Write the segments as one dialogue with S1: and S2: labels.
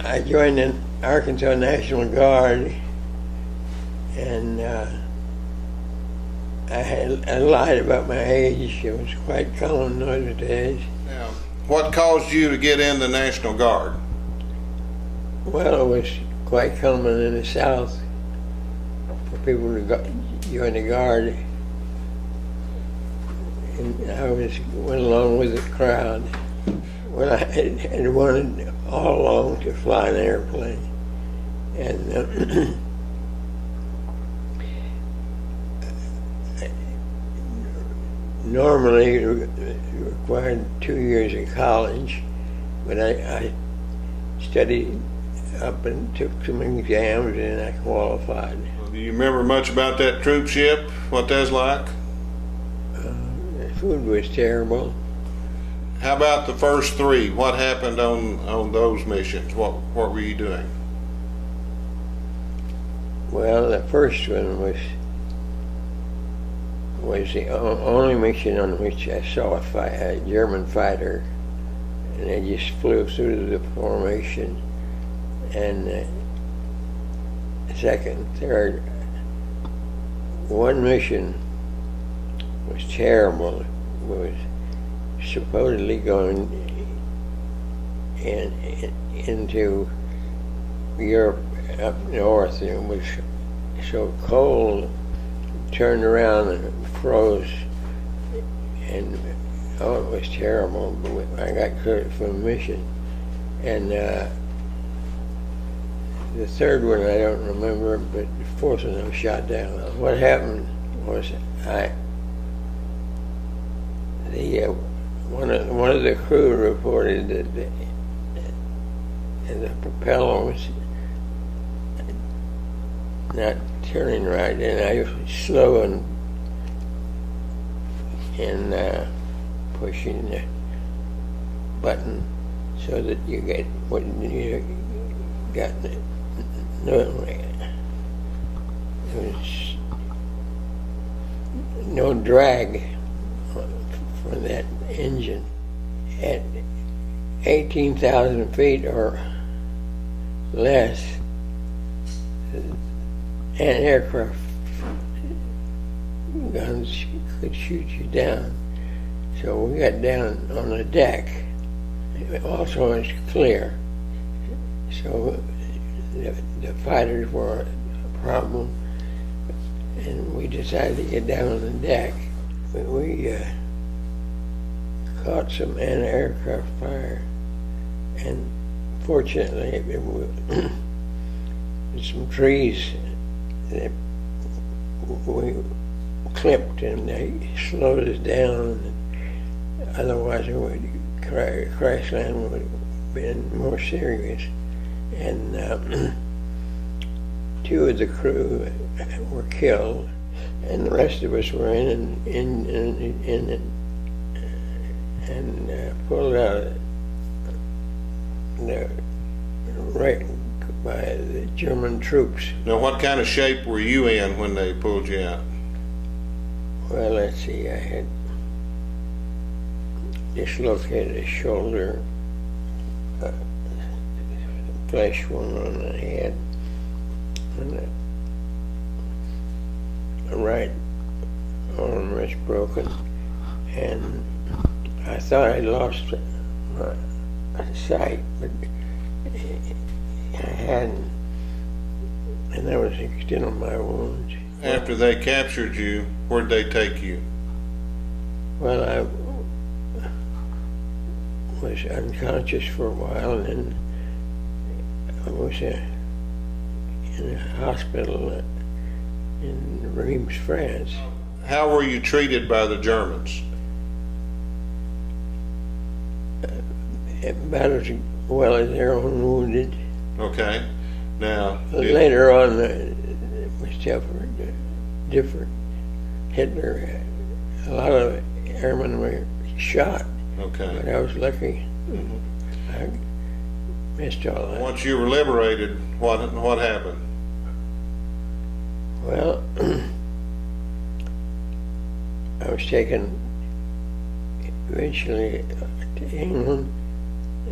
S1: I joined the Arkansas National Guard, and I lied about my age. It was quite common those days.
S2: Now, what caused you to get in the National Guard?
S1: Well, it was quite common in the South for people to join the Guard, and I went along with the crowd. Well, I had wanted all along to fly an airplane, and normally it required 2 years of college, but I studied up and took some exams, and I qualified.
S2: Do you remember much about that troop ship? What that's like?
S1: The food was terrible.
S2: How about the first three? What happened on those missions? What were you doing?
S1: Well, the first one was the only mission on which I saw a German fighter, and they just flew through the formation. And second, third, one mission was terrible. It was supposedly going into Europe up north, and it was so cold, turned around and froze, and it was terrible. But I got credit for the mission. And the third one I don't remember, but the fourth one I was shot down. What happened was one of the crew reported that the propeller was not turning right, and I was slow in pushing the button so that you get what you got. There was no drag from that engine. At 18,000 feet or less, an aircraft guns could shoot you down. So we got down on the deck. It also was clear. So the fighters were a problem, and we decided to get down on the deck. We caught some anti-aircraft fire, and fortunately there's some trees that we clipped, and they slowed us down. Otherwise it would crash land would have been more serious. And two of the crew were killed, and the rest of us were in it and pulled out right by the German troops.
S2: Now, what kind of shape were you in when they pulled you out?
S1: Well, let's see, I had dislocated a shoulder, flesh wound on the head, and the right arm was broken, and I thought I'd lost my sight, but I hadn't, and that was the extent of my wounds.
S2: After they captured you, where'd they take you?
S1: Well, I was unconscious for a while, and then I was in a hospital in Reims, France.
S2: How were you treated by the Germans?
S1: About as well as their own wounded.
S2: Okay. Now,
S1: later on, it was different. Hitler, a lot of airmen were shot.
S2: Okay.
S1: But I was lucky.
S2: Mm-hmm.
S1: I missed all that.
S2: Once you were liberated, what happened?
S1: Well, I was taken eventually to England,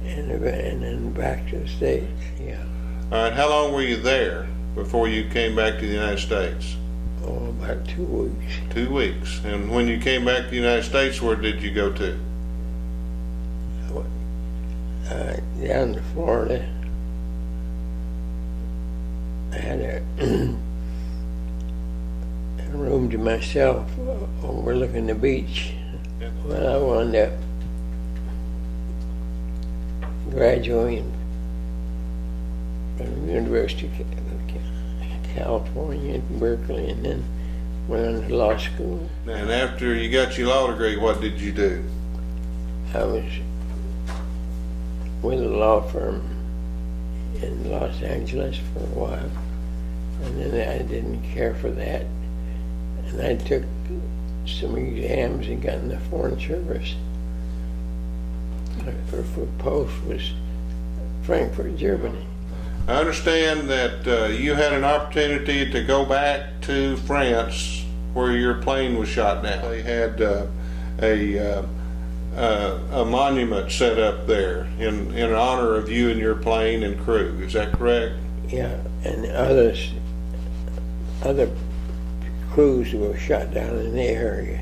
S1: and then back to the States, yeah.
S2: All right, how long were you there before you came back to the United States?
S1: Oh, about 2 weeks.
S2: 2 weeks. And when you came back to the United States, where did you go to?
S1: Down to Florida. I had a room to myself overlooking the beach. Well, I wound up graduating from the University of California at Berkeley, and then went on to law school.
S2: And after you got your law degree, what did you do?
S1: I was with a law firm in Los Angeles for a while, and then I didn't care for that, and I took some exams and got in the Foreign Service. My first post was Frankfurt, Germany.
S2: I understand that you had an opportunity to go back to France where your plane was shot down. They had a monument set up there in honor of you and your plane and crew. Is that correct?
S1: Yeah, and other crews were shot down in the area.